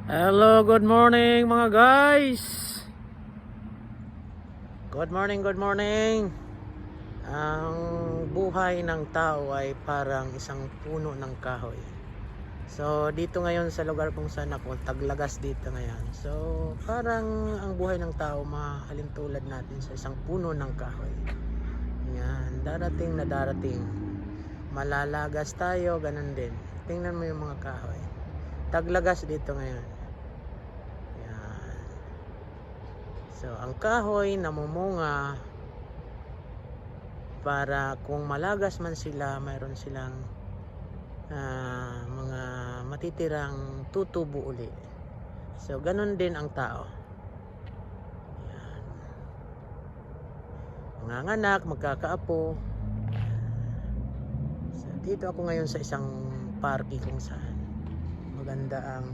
Hello, good morning mga guys. Good morning, good morning. Ang buhay ng tao ay parang isang puno ng kahoy. So dito ngayon sa lugar kung saan ako, Taglagas dito ngayon. So parang ang buhay ng tao mahalintulad natin sa isang puno ng kahoy. Yan, darating na darating. Malalagas tayo, ganun din. Tingnan mo yung mga kahoy. Taglagas dito ngayon. Yan. So ang kahoy namumunga para kung malagas man sila, mayroon silang mga matitirang tutubo uli. So ganun din ang tao. Yan. Manganganak, magkakaapo. So dito ako ngayon sa isang parke kung saan maganda ang